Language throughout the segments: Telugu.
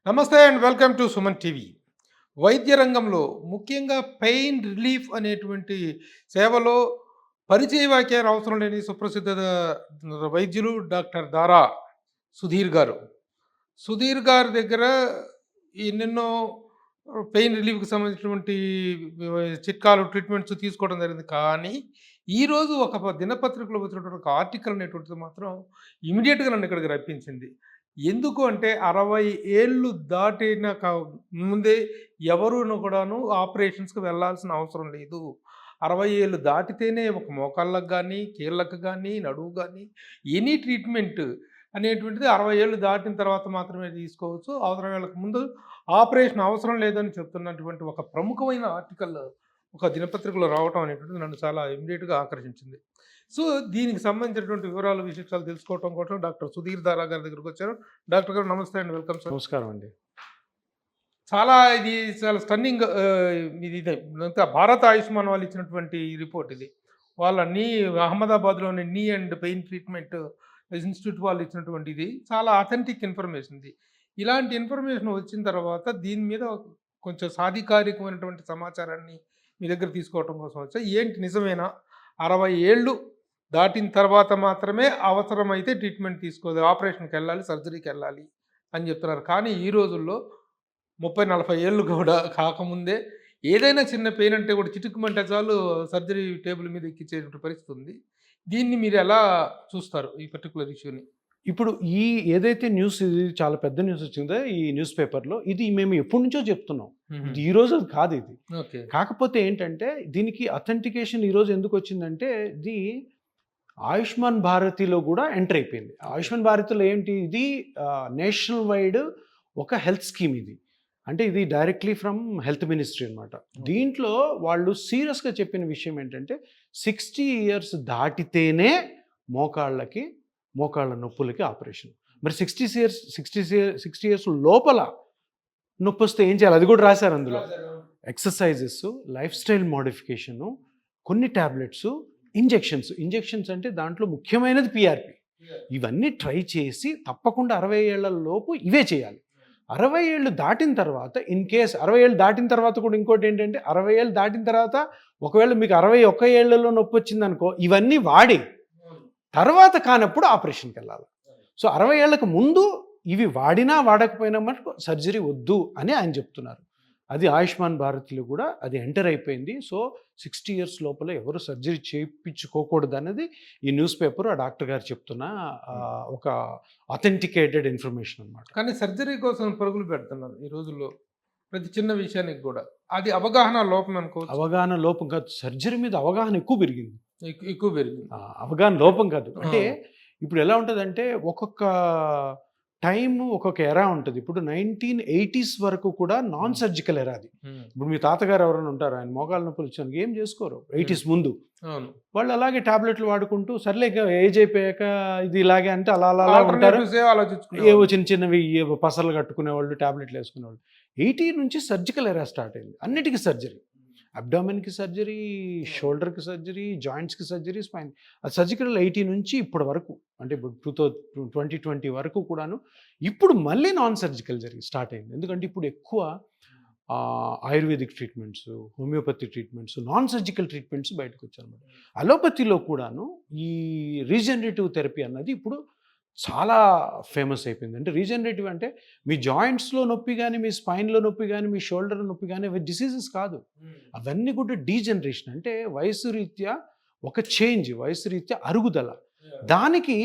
నమస్తే and welcome to Suman TV. వైద్య రంగంలో ముఖ్యంగా పెయిన్ రిలీఫ్ అనేటువంటి సేవలో పరిచయ వాక్యాలు అవసరం లేని సుప్రసిద్ధ వైద్యులు డాక్టర్ దారా సుధీర్ గారు. సుధీర్ గారి దగ్గర ఎన్నెన్నో పెయిన్ రిలీఫ్‌కి సంబంధించినటువంటి చిట్కాలు, ట్రీట్మెంట్స్ తీసుకోవడం జరిగింది. కానీ ఈరోజు ఒక దినపత్రికలో వచ్చినటువంటి ఒక ఆర్టికల్ అనేటువంటిది మాత్రం ఇమ్మీడియేట్‌గా నన్ను ఇక్కడికి రప్పించింది. ఎందుకు అంటే 60 ఏళ్ళు దాటిన ముందే ఎవరును కూడాను ఆపరేషన్స్‌కి వెళ్ళాల్సిన అవసరం లేదు. 60 ఏళ్ళు దాటితేనే ఒక మోకాళ్ళకి గానీ, కీళ్ళకి గానీ, నడుము గానీ ఎనీ ట్రీట్మెంట్ అనేటువంటిది 60 ఏళ్ళు దాటిన తర్వాత మాత్రమే తీసుకోవచ్చు. అవసరం వేళకు ముందు ఆపరేషన్ అవసరం లేదని చెప్తున్నటువంటి ఒక ప్రముఖమైన ఆర్టికల్ ఒక దినపత్రికలో రావటం అనేటువంటిది నన్ను చాలా ఇమ్మీడియేట్‌గా ఆకర్షించింది. సో, దీనికి సంబంధించినటువంటి వివరాలు, విశేషాలు తెలుసుకోవటం కోసం డాక్టర్ సుధీర్ దారా గారి దగ్గరికొచ్చాను. డాక్టర్ గారు నమస్తే అండి. Welcome sir. నమస్కారం అండి. ఇది చాలా స్టన్నింగ్ ఇదే అంతా భారత ఆయుష్మాన్ వాళ్ళు ఇచ్చినటువంటి రిపోర్ట్ ఇది. వాళ్ళ అహ్మదాబాద్‌లోని నీ అండ్ పెయిన్ ట్రీట్మెంట్ ఇన్‌స్టిట్యూట్ వాళ్ళు ఇచ్చినటువంటి ఇది. చాలా అథెంటిక్ ఇన్ఫర్మేషన్ ఇది. ఇలాంటి ఇన్ఫర్మేషన్ వచ్చిన తర్వాత దీని మీద కొంచెం సాధికారికమైనటువంటి సమాచారాన్ని మీ దగ్గర తీసుకోవటం కోసం వచ్చా. ఏంటి నిజమేనా? 60 ఏళ్ళు దాటిన తర్వాత మాత్రమే అవసరమైతే ట్రీట్మెంట్ తీసుకోవాలి, ఆపరేషన్‌కెళ్ళాలి, సర్జరీకెళ్ళాలి అని చెప్తున్నారు. కానీ ఈ రోజుల్లో 30, 40 ఏళ్ళు కూడా కాకముందే ఏదైనా చిన్న పెయిన్ అంటే కూడా చిటుక్కుమంటే చాలు సర్జరీ టేబుల్ మీద ఎక్కించేటువంటి పరిస్థితి ఉంది. దీన్ని మీరు ఎలా చూస్తారు ఈ పర్టిక్యులర్ ఇష్యూని? ఇప్పుడు ఏదైతే న్యూస్, ఇది చాలా పెద్ద న్యూస్ వచ్చిందో ఈ న్యూస్ పేపర్‌లో, ఇది మేము ఎప్పటి నుంచో చెప్తున్నాం. ఇది ఈ రోజు కాదు ఇది. ఓకే. కాకపోతే ఏంటంటే దీనికి అథెంటికేషన్ ఈరోజు ఎందుకు వచ్చిందంటే, ఇది ఆయుష్మాన్ భారతిలో కూడా ఎంటర్ అయిపోయింది. ఆయుష్మాన్ భారతిలో ఏంటి, ఇది నేషనల్ వైడ్ ఒక హెల్త్ స్కీమ్ ఇది. అంటే ఇది డైరెక్ట్లీ ఫ్రమ్ హెల్త్ మినిస్ట్రీ అనమాట. దీంట్లో వాళ్ళు సీరియస్గా చెప్పిన విషయం ఏంటంటే 60 ఇయర్స్ దాటితేనే మోకాళ్ళ నొప్పులకి ఆపరేషన్. మరి 60 ఇయర్స్ లోపల నొప్పి వస్తే ఏం చేయాలి, అది కూడా రాశారు అందులో. ఎక్సర్సైజెస్, లైఫ్ స్టైల్ మోడిఫికేషను, కొన్ని ట్యాబ్లెట్స్, ఇంజెక్షన్స్ అంటే దాంట్లో ముఖ్యమైనది పిఆర్పి. ఇవన్నీ ట్రై చేసి తప్పకుండా 60 ఏళ్ల లోపు ఇవే చేయాలి. 60 ఏళ్ళు దాటిన తర్వాత, ఇన్ కేస్ 60 ఏళ్ళు దాటిన తర్వాత కూడా ఇంకోటి ఏంటంటే, 60 ఏళ్ళు దాటిన తర్వాత ఒకవేళ మీకు 61 ఏళ్లలో నొప్పి వచ్చిందనుకో, ఇవన్నీ వాడి తర్వాత కానప్పుడు ఆపరేషన్కి వెళ్ళాలి. సో 60 ఏళ్ళకు ముందు ఇవి వాడినా వాడకపోయినా మటుకు సర్జరీ వద్దు అని ఆయన చెప్తున్నారు. అది ఆయుష్మాన్ భారత్లో కూడా అది ఎంటర్ అయిపోయింది. సో 60 ఇయర్స్ లోపల ఎవరు సర్జరీ చేయించుకోకూడదు అనేది ఈ న్యూస్ పేపర్ ఆ డాక్టర్ గారు చెప్తున్న ఒక అథెంటికేటెడ్ ఇన్ఫర్మేషన్ అనమాట. కానీ సర్జరీ కోసం పరుగులు పెడుతున్నారు ఈ రోజుల్లో ప్రతి చిన్న విషయానికి కూడా. అది అవగాహన లోపం అనుకోవచ్చు. అవగాహన లోపం కాదు, సర్జరీ మీద అవగాహన ఎక్కువ పెరిగింది. అవగాహన లోపం కాదు. అంటే ఇప్పుడు ఎలా ఉంటుందంటే, ఒక్కొక్క టైం ఒక్కొక్క ఎరా ఉంటుంది. ఇప్పుడు 1980s వరకు కూడా నాన్ సర్జికల్ ఎరా అది. ఇప్పుడు మీ తాతగారు ఎవరైనా ఉంటారు, ఆయన మోకాళ్ళ నొప్పులు వచ్చాను ఏం చేసుకోరు 80s ముందు. వాళ్ళు అలాగే టాబ్లెట్లు వాడుకుంటూ సర్లే ఏజ్ అయిపోయాక ఇది ఇలాగే అంటే అలా ఉంటారు. ఏవో చిన్నవి పసలు కట్టుకునే వాళ్ళు, టాబ్లెట్లు వేసుకునేవాళ్ళు. 80 నుంచి సర్జికల్ ఎరా స్టార్ట్ అయింది. అన్నిటికీ సర్జరీ, అబ్డామిన్కి సర్జరీ, షోల్డర్కి సర్జరీ, జాయింట్స్కి సర్జరీ, స్పైన్. అది సర్జికల్ 80 నుంచి ఇప్పటి వరకు, అంటే ఇప్పుడు 2020 వరకు కూడాను. ఇప్పుడు మళ్ళీ నాన్ సర్జికల్ స్టార్ట్ అయింది. ఎందుకంటే ఇప్పుడు ఎక్కువ ayurvedic treatments, homeopathy treatments, non surgical treatments బయటకు వచ్చారన్నమాట. అలోపతిలో కూడాను ఈ రీజనరేటివ్ థెరపీ అన్నది ఇప్పుడు చాలా ఫేమస్ అయిపోయింది. అంటే రీజనరేటివ్ అంటే మీ జాయింట్స్లో నొప్పి కానీ, మీ స్పైన్లో నొప్పి కానీ, మీ షోల్డర్ నొప్పి కానీ, అవి డిసీజెస్ కాదు. అవన్నీ కూడా డీజనరేషన్, అంటే వయసు రీత్యా ఒక చేంజ్, వయసు రీత్యా అరుగుదల. దానికి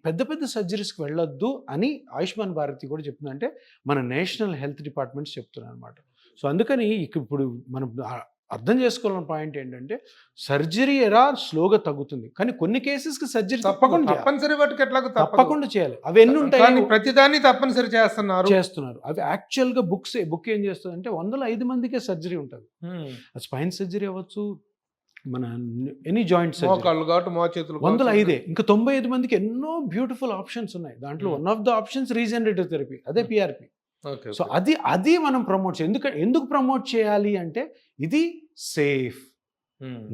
పెద్ద పెద్ద సర్జరీస్కి వెళ్ళొద్దు అని ఆయుష్మాన్ భారతి కూడా చెప్తుంది. అంటే మన నేషనల్ హెల్త్ డిపార్ట్మెంట్స్ చెప్తున్నాయి అనమాట. సో అందుకని ఇప్పుడు మనం అర్థం చేసుకోవాలని పాయింట్ ఏంటంటే, సర్జరీ ఎరా స్లోగా తగ్గుతుంది, కానీ కొన్ని కేసెస్కి సర్జరీ తప్పకుండా చేయాలి. అవి ఎన్ని ఉంటాయి, ప్రతిదాన్ని తప్పనిసరి చేస్తున్నారు. అవి యాక్చువల్గా బుక్ ఏం చేస్తుంది అంటే 105 మందికే సర్జరీ ఉంటుంది. స్పైన్ సర్జరీ అవ్వచ్చు, మన ఎనీ జాయింట్ సర్జరీ 105. ఇంకా 95 మందికి ఎన్నో బ్యూటిఫుల్ ఆప్షన్స్ ఉన్నాయి. దాంట్లో one of the options regenerative therapy, అదే పిఆర్పి. సో అది మనం ప్రమోట్ చేయాలి. ఎందుకు ప్రమోట్ చేయాలి అంటే, ఇది safe,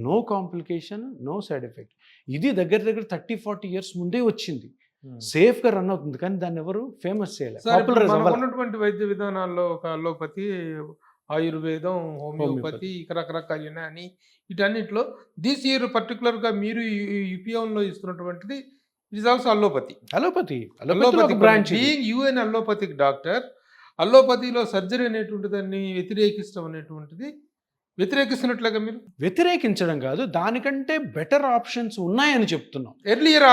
no complication, no side effect. ఇది దగ్గర 30-40 ఇయర్స్ ముందే వచ్చింది. సేఫ్గా రన్ అవుతుంది, కానీ దాన్ని ఎవరు ఫేమస్ చేయలేదు. సార్ ఇప్పుడు మనకు ఉన్నటువంటి వైద్య విధానాల్లో ఒక అలోపతి, ఆయుర్వేదం, హోమియోపతి, ఇక రకరకాల యునాని, వీటన్నిటిలో దిస్ ఇయర్ పర్టికులర్గా మీరు యూపీఎంలో ఇస్తున్నటువంటిది it is also allopathy. Allopathy branch. Being you an allopathic doctor, అలోపతిలో సర్జరీ అనేటువంటి దాన్ని వ్యతిరేకిస్తాం అనేటువంటిది వ్యతిరేకిస్తున్నట్లుగా మీరు? వ్యతిరేకించడం కాదు, దానికంటే బెటర్ ఆప్షన్స్ ఉన్నాయని చెప్తున్నాం. ఎర్లియర్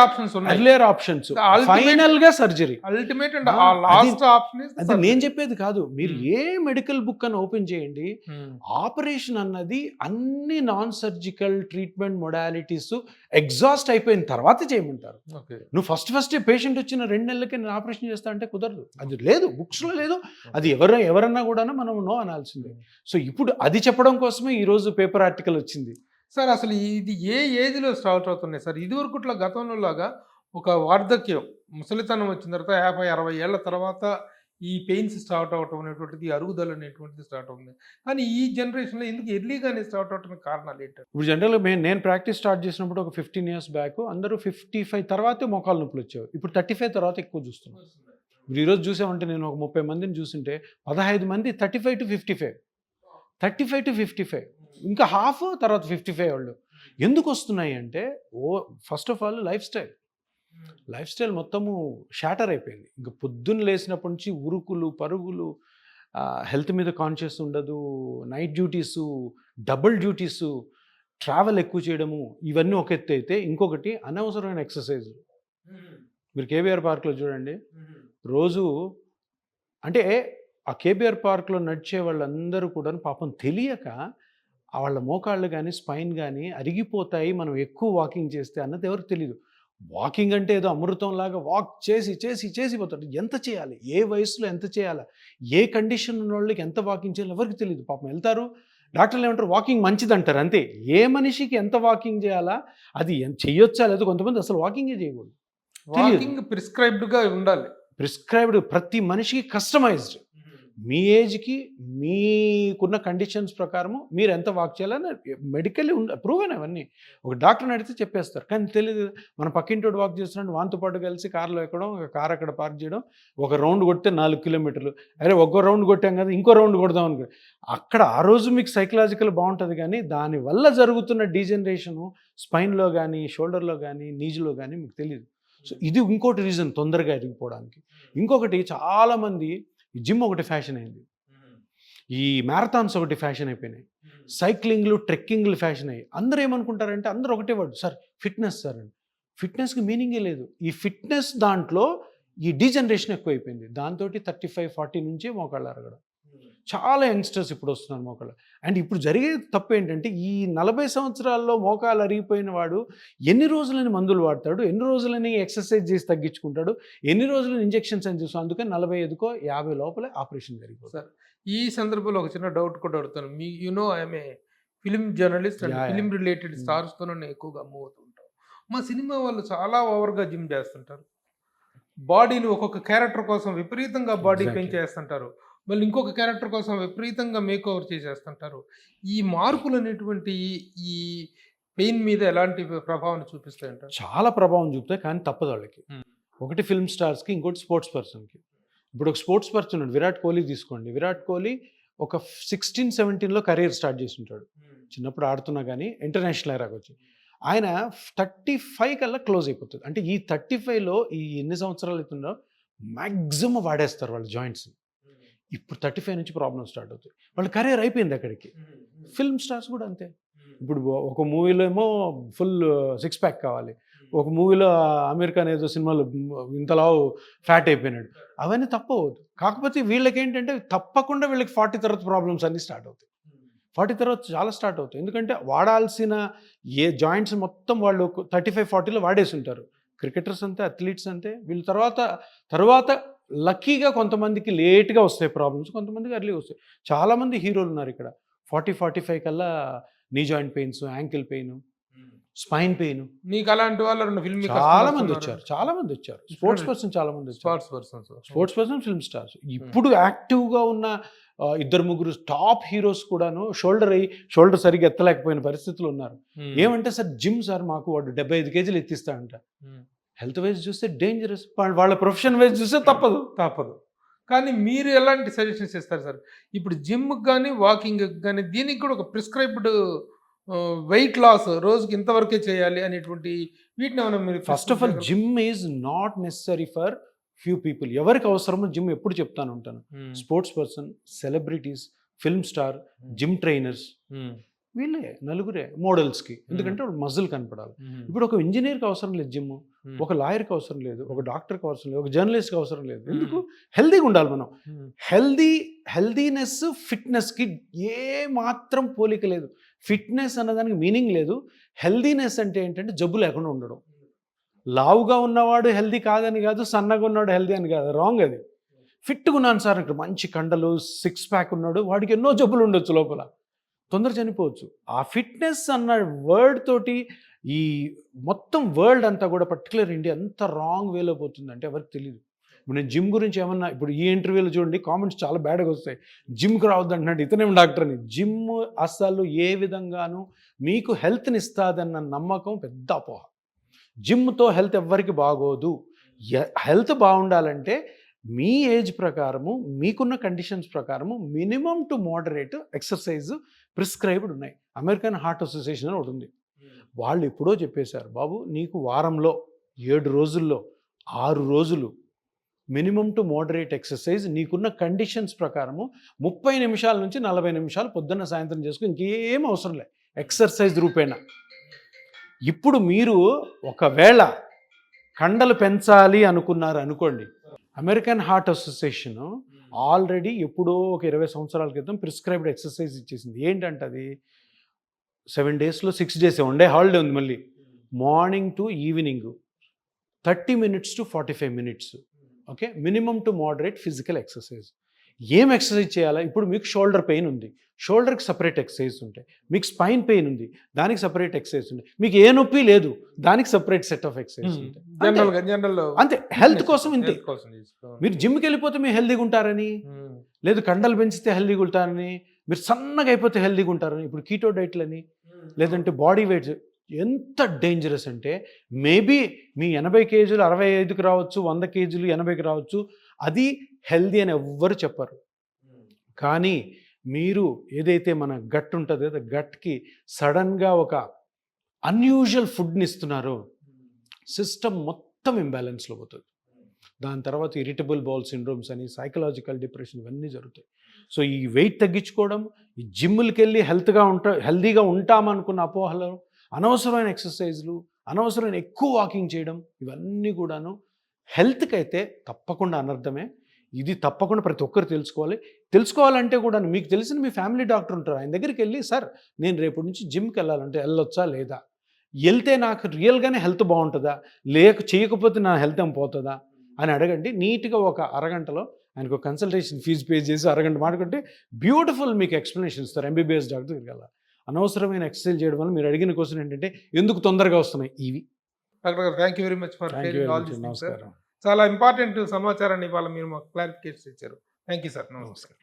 ఆప్షన్స్ ఫైనల్ గా surgery ultimate and last option. అది నేను చెప్పేది కాదు, మీరు ఏ మెడికల్ బుక్ అని ఓపెన్ చేయండి, ఆపరేషన్ అన్నది అన్ని non surgical treatment modalities exhaust అయిపోయిన తర్వాత చేయమంటారు. నువ్వు ఫస్ట్ పేషెంట్ వచ్చిన 2 నెలలకి నేను ఆపరేషన్ చేస్తా అంటే కుదరదు. అది లేదు, బుక్స్ లో లేదు. అది ఎవరన్నా కూడా మనం నో అనాల్సిందే. సో ఇప్పుడు అది చెప్పడం కోసమే ఈరోజు పేపర్ ఆర్టికల్ వచ్చింది. సార్ అసలు ఇది ఏ ఏజ్లో స్టార్ట్ అవుతున్నాయి సార్? ఇదివరకు ఇట్లా గతంలో లాగా ఒక వార్ధక్యం, ముసలితనం వచ్చిన తర్వాత 50-60 ఏళ్ల తర్వాత ఈ పెయిన్స్ స్టార్ట్ అవటం అనేటువంటిది, అరుగుదల అనేటువంటిది స్టార్ట్ అవుతుంది. కానీ ఈ జనరేషన్లో ఎందుకు ఎర్లీగానే స్టార్ట్ అవడానికి కారణాలు ఏంటంటే, ఇప్పుడు జనరల్గా నేను ప్రాక్టీస్ స్టార్ట్ చేసినప్పుడు ఒక 15 years బ్యాక్ అందరూ 55 తర్వాతే మోకాలు నొప్పులు వచ్చేవి. ఇప్పుడు 35 తర్వాత ఎక్కువ చూస్తున్నాం. ఇప్పుడు ఈరోజు చూసామంటే నేను ఒక 30 మందిని చూస్తుంటే 15 మంది 35 to 55, 35 to 55, ఇంకా హాఫ్ తర్వాత 55 వాళ్ళు. ఎందుకు వస్తున్నాయి అంటే, first of all life style మొత్తము షాటర్ అయిపోయింది. ఇంకా పొద్దున్న లేచినప్పటి నుంచి ఉరుకులు పరుగులు, హెల్త్ మీద కాన్షియస్ ఉండదు, night duties, double duties, travel ఎక్కువ చేయడము, ఇవన్నీ ఒక ఎత్తు అయితే, ఇంకొకటి అనవసరమైన ఎక్సర్సైజ్. మీరు కేబీఆర్ పార్క్లో చూడండి, రోజు అంటే ఆ కేబీఆర్ పార్క్లో నడిచే వాళ్ళందరూ కూడా పాపం తెలియక వాళ్ళ మోకాళ్ళు కానీ స్పైన్ కానీ అరిగిపోతాయి మనం ఎక్కువ వాకింగ్ చేస్తే అన్నది ఎవరికి తెలియదు. వాకింగ్ అంటే ఏదో అమృతంలాగా వాక్ చేసి పోతాడు. ఎంత చేయాలి, ఏ వయసులో ఎంత చేయాలి, ఏ కండిషన్ ఉన్న వాళ్ళకి ఎంత వాకింగ్ చేయాలి ఎవరికి తెలియదు. పాపం వెళ్తారు, డాక్టర్లు ఏమంటారు వాకింగ్ మంచిది అంటారు, అంతే. ఏ మనిషికి ఎంత వాకింగ్ చేయాలా, అది చెయ్యొచ్చా లేదా, కొంతమంది అసలు వాకింగే చేయకూడదు. వాకింగ్ ప్రిస్క్రైబ్డ్గా ఉండాలి. ప్రిస్క్రైబ్డ్, ప్రతి మనిషికి కస్టమైజ్డ్. మీ ఏజ్కి మీకున్న కండిషన్స్ ప్రకారము మీరు ఎంత వాక్ చేయాలని మెడికల్లీ ప్రూవ్ అయిన అవన్నీ ఒక డాక్టర్ని అడిగితే చెప్పేస్తారు. కానీ తెలియదు, మన పక్కింటోడు వాక్ చేస్తున్నాడు, వాంతో పాటు కలిసి కార్లో ఎక్కడం, కార్ అక్కడ పార్క్ చేయడం, ఒక రౌండ్ కొడితే 4 kilometers, అరే ఒక్కో రౌండ్ కొట్టాం కదా ఇంకో రౌండ్ కొడదాం అనుకో. అక్కడ ఆ రోజు మీకు సైకలాజికల్ బాగుంటుంది, కానీ దానివల్ల జరుగుతున్న డీజనరేషను స్పైన్లో కానీ షోల్డర్లో కానీ నీజ్లో కానీ మీకు తెలియదు. సో ఇది ఇంకోటి రీజన్ తొందరగా ఎరిగిపోవడానికి. ఇంకొకటి, చాలామంది జిమ్ ఒకటి ఫ్యాషన్ అయింది, ఈ మ్యారథాన్స్ ఒకటి ఫ్యాషన్ అయిపోయినాయి, సైక్లింగ్లు ట్రెక్కింగ్లు ఫ్యాషన్ అయ్యి అందరూ ఏమనుకుంటారంటే, అందరూ ఒకటే వర్డ్ సార్ ఫిట్నెస్ సార్ అని. ఫిట్నెస్కి మీనింగే లేదు. ఈ ఫిట్నెస్ దాంట్లో ఈ డీజనరేషన్ ఎక్కువైపోయింది. దాంతో 35-40 నుంచే మోకాళ్ళు అరగడం. చాలా యంగ్స్టర్స్ ఇప్పుడు వస్తున్నారు మోకాళ్ళు. అండ్ ఇప్పుడు జరిగే తప్పు ఏంటంటే, ఈ 40 సంవత్సరాల్లో మోకాలు అరిగిపోయిన వాడు ఎన్ని రోజులని మందులు వాడతాడు, ఎన్ని రోజులని ఎక్సర్సైజ్ చేసి తగ్గించుకుంటాడు, ఎన్ని రోజులని ఇంజెక్షన్స్ అని చూస్తాం. అందుకని 45కో 50 లోపలే ఆపరేషన్ జరిగిపోతుంది. సార్ ఈ సందర్భంలో ఒక చిన్న డౌట్ కూడా అడుగుతాను. మీ I'm a film journalist and film related స్టార్స్తో నేను ఎక్కువగా మూవ్ అవుతుంటాను. మా సినిమా వాళ్ళు చాలా ఓవర్గా జిమ్ చేస్తుంటారు, బాడీని ఒక్కొక్క క్యారెక్టర్ కోసం విపరీతంగా బాడీ పెంచేస్తుంటారు, మళ్ళీ ఇంకొక క్యారెక్టర్ కోసం విపరీతంగా మేక్ ఓవర్ చేసేస్తుంటారు. ఈ మార్పులు అనేటువంటి ఈ పెయిన్ మీద ఎలాంటి ప్రభావం చూపిస్తాయంటారు? చాలా ప్రభావం చూపుతాయి, కానీ తప్పదు వాళ్ళకి. ఒకటి ఫిల్మ్ స్టార్స్కి, ఇంకోటి స్పోర్ట్స్ పర్సన్కి. ఇప్పుడు ఒక స్పోర్ట్స్ పర్సన్ ఉన్నాడు, విరాట్ కోహ్లీ తీసుకోండి. విరాట్ కోహ్లీ ఒక 16-17లో కెరీర్ స్టార్ట్ చేసి ఉంటాడు, చిన్నప్పుడు ఆడుతున్నా కానీ ఇంటర్నేషనల్ ఎరాకి వచ్చి. ఆయన 35 కల్లా క్లోజ్ అయిపోతుంది. అంటే ఈ 35లో ఈ ఎన్ని సంవత్సరాలు అవుతుందో మ్యాక్సిమం వాడేస్తారు వాళ్ళ జాయింట్స్. ఇప్పుడు 35 నుంచి ప్రాబ్లం స్టార్ట్ అవుతాయి, వాళ్ళ కెరీర్ అయిపోయింది అక్కడికి. ఫిల్మ్ స్టార్స్ కూడా అంతే. ఇప్పుడు ఒక మూవీలో ఏమో ఫుల్ 6 pack కావాలి, ఒక మూవీలో అమీర్ ఖాన్ ఏదో సినిమాలో ఇంతలా ఫ్యాట్ అయిపోయినాడు. అవన్నీ తప్పవద్దు. కాకపోతే వీళ్ళకి ఏంటంటే తప్పకుండా వీళ్ళకి 40 తర్వాత ప్రాబ్లమ్స్ అన్నీ స్టార్ట్ అవుతాయి. 40 తర్వాత చాలా స్టార్ట్ అవుతాయి. ఎందుకంటే వాడాల్సిన ఏ జాయింట్స్ మొత్తం వాళ్ళు 35-40లో వాడేసి ఉంటారు. క్రికెటర్స్ అంతే, అథ్లీట్స్ అంతే. వీళ్ళు తర్వాత లక్కీగా కొంతమందికి లేట్గా వస్తాయి ప్రాబ్లమ్స్, కొంతమందికి అర్లీ వస్తాయి. చాలామంది హీరోలు ఉన్నారు ఇక్కడ 40-45 కల్లా knee joint pains, ankle pain, spine pain. మీకు అలాంటి వాళ్ళు చాలా మంది వచ్చారు. స్పోర్ట్స్ పర్సన్ చాలా మంది వచ్చారు. Sports person, film stars. ఇప్పుడు యాక్టివ్గా ఉన్న 2-3 టాప్ హీరోస్ కూడాను షోల్డర్ సరిగ్గా ఎత్తలేకపోయిన పరిస్థితులు ఉన్నారు. ఏమంటే సార్ జిమ్ సార్ మాకు వాడు 75 kgs ఎత్తిస్తాడంట. హెల్త్ వైజ్ చూస్తే డేంజరస్, వాళ్ళ ప్రొఫెషన్ వైజ్ చూస్తే తప్పదు. తప్పదు. కానీ మీరు ఎలాంటి సజెషన్స్ ఇస్తారు సార్? ఇప్పుడు జిమ్‌కి గాని, వాకింగ్‌కి గాని దీనికి కూడా ఒక ప్రిస్క్రైబ్డ్ వెయిట్ లాస్ రోజుకి ఇంతవరకే చేయాలి అనేటువంటి వీటిని ఏమైనా మీరు first of all gym is not necessary for few people. ఎవరికి అవసరమో జిమ్ ఎప్పుడు చెప్తాను ఉంటాను. Sports person, celebrities, film star, gym trainers, వీళ్ళే నలుగురే మోడల్స్కి. ఎందుకంటే మజిల్ కనపడాలి. ఇప్పుడు ఒక ఇంజనీర్కి అవసరం లేదు జిమ్, ఒక లాయర్కి అవసరం లేదు, ఒక డాక్టర్కి అవసరం లేదు, ఒక జర్నలిస్ట్కి అవసరం లేదు. ఎందుకు? హెల్దీగా ఉండాలి మనం. హెల్దీనెస్ ఫిట్నెస్కి ఏ మాత్రం పోలిక లేదు. ఫిట్నెస్ అన్నదానికి మీనింగ్ లేదు. హెల్దీనెస్ అంటే ఏంటంటే జబ్బు లేకుండా ఉండడం. లావుగా ఉన్నవాడు హెల్దీ కాదని కాదు, సన్నగా ఉన్నవాడు హెల్దీ అని కాదు, రాంగ్ అది. ఫిట్గా ఉన్నాను సార్, ఇక్కడ మంచి కండలు, 6 ప్యాక్ ఉన్నాడు, వాడికి ఎన్నో జబ్బులు ఉండొచ్చు, లోపల తొందర చనిపోవచ్చు. ఆ ఫిట్నెస్ అన్న వర్డ్ తోటి ఈ మొత్తం వరల్డ్ అంతా కూడా, పర్టికులర్ ఇండియా అంత రాంగ్ వేలో పోతుంది అంటే ఎవరికి తెలియదు. ఇప్పుడు నేను జిమ్ గురించి ఏమన్నా, ఇప్పుడు ఈ ఇంటర్వ్యూలో చూడండి కామెంట్స్ చాలా బ్యాడ్గా వస్తాయి. జిమ్కి రావద్దు అంటున్నాడు, ఇతనేం డాక్టర్ అని. జిమ్ అసలు ఏ విధంగానూ మీకు హెల్త్ని ఇస్తుందన్న నమ్మకం పెద్ద అపోహ. జిమ్తో హెల్త్ ఎవ్వరికి బాగోదు. హెల్త్ బాగుండాలంటే మీ ఏజ్ ప్రకారము, మీకున్న కండిషన్స్ ప్రకారము minimum to moderate exercise prescribed ఉన్నాయి. అమెరికన్ హార్ట్ అసోసియేషన్ అని ఒకటి ఉంది. వాళ్ళు ఎప్పుడో చెప్పేశారు, బాబు నీకు వారంలో 7 రోజుల్లో 6 రోజులు మినిమం టు మోడరేట్ ఎక్సర్సైజ్ నీకున్న కండిషన్స్ ప్రకారము 30 నిమిషాల నుంచి 40 నిమిషాలు పొద్దున్న సాయంత్రం చేసుకుని ఇంకేం అవసరం లేదు ఎక్సర్సైజ్ రూపేణా. ఇప్పుడు మీరు ఒకవేళ కండలు పెంచాలి అనుకున్నారు అనుకోండి, అమెరికన్ హార్ట్ అసోసియేషన్ ఆల్రెడీ ఎప్పుడో ఒక 20 సంవత్సరాల క్రితం ప్రిస్క్రైబ్డ్ ఎక్సర్సైజ్ ఇచ్చేసింది. ఏంటంటే అది 7 డేస్లో 6 డేస్ ఉండే హాలిడే ఉంది. మళ్ళీ morning to evening 30 minutes to 45 minutes. Okay, minimum to moderate physical exercise. ఏం ఎక్సర్సైజ్ చేయాలా? ఇప్పుడు మీకు షోల్డర్ పెయిన్ ఉంది, షోల్డర్కి సపరేట్ ఎక్సర్సైజ్ ఉంటాయి. మీకు స్పైన్ పెయిన్ ఉంది, దానికి సపరేట్ ఎక్సర్సైజ్ ఉంటాయి. మీకు ఏ నొప్పి లేదు, దానికి సపరేట్ సెట్ ఆఫ్ ఎక్సర్సైజ్ ఉంటాయి. అంతే, హెల్త్ కోసం ఇంతే. మీరు జిమ్కి వెళ్ళిపోతే మీరు హెల్దీగా ఉంటారని లేదు, కండలు పెంచితే హెల్దీగా ఉంటారని, మీరు సన్నగా అయిపోతే హెల్దీగా ఉంటారని. ఇప్పుడు కీటో డైట్లని లేదంటే బాడీ వెయిట్ ఎంత డేంజరస్ అంటే, మేబీ మీ 80 కేజీలు 65కి రావచ్చు, 100 కేజీలు 80కి రావచ్చు, అది హెల్దీ అని ఎవ్వరు చెప్పరు. కానీ మీరు ఏదైతే మన గట్ ఉంటుందో గట్కి సడన్గా ఒక అన్యూజువల్ ఫుడ్ని ఇస్తున్నారో సిస్టమ్ మొత్తం ఇంబ్యాలెన్స్లో పోతుంది. దాని తర్వాత ఇరిటబుల్ బౌల్ సిండ్రోమ్స్ అని, సైకలాజికల్ డిప్రెషన్, ఇవన్నీ జరుగుతాయి. సో ఈ వెయిట్ తగ్గించుకోవడం, ఈ జిమ్లకి వెళ్ళి హెల్దీగా ఉంటామనుకున్న అపోహలు, అనవసరమైన ఎక్సర్సైజ్లు, అనవసరమైన ఎక్కువ వాకింగ్ చేయడం, ఇవన్నీ కూడాను హెల్త్కి అయితే తప్పకుండా అనర్థమే. ఇది తప్పకుండా ప్రతి ఒక్కరు తెలుసుకోవాలంటే కూడా మీకు తెలిసిన మీ ఫ్యామిలీ డాక్టర్ ఉంటారు, ఆయన దగ్గరికి వెళ్ళి, సార్ నేను రేపటి నుంచి జిమ్కి వెళ్ళాలంటే వెళ్ళొచ్చా లేదా, వెళ్తే నాకు రియల్గానే హెల్త్ బాగుంటుందా, చేయకపోతే నా హెల్త్ ఏం పోతుందా అని అడగండి. నీట్గా ఒక అరగంటలో ఆయనకు ఒక కన్సల్టేషన్ ఫీజు పే చేసి అరగంట మాట్లాడుకుంటే బ్యూటిఫుల్ మీకు ఎక్స్ప్లెనేషన్ ఇస్తారు. ఎంబీబీఎస్ డాక్టర్ దగ్గరికి వెళ్ళాలి. అనవసరమైన ఎక్సర్సైజ్ చేయడం వల్ల మీరు అడిగిన క్వశ్చన్ ఏంటంటే ఎందుకు తొందరగా వస్తున్నాయి ఇవి. డాక్టర్ గారు, thank you very much for నమస్కారం. చాలా ఇంపార్టెంట్ సమాచారాన్ని ఇవాళ మీరు మాకు క్లారిఫికేషన్ ఇచ్చారు. Thank you sir. నమస్కారం.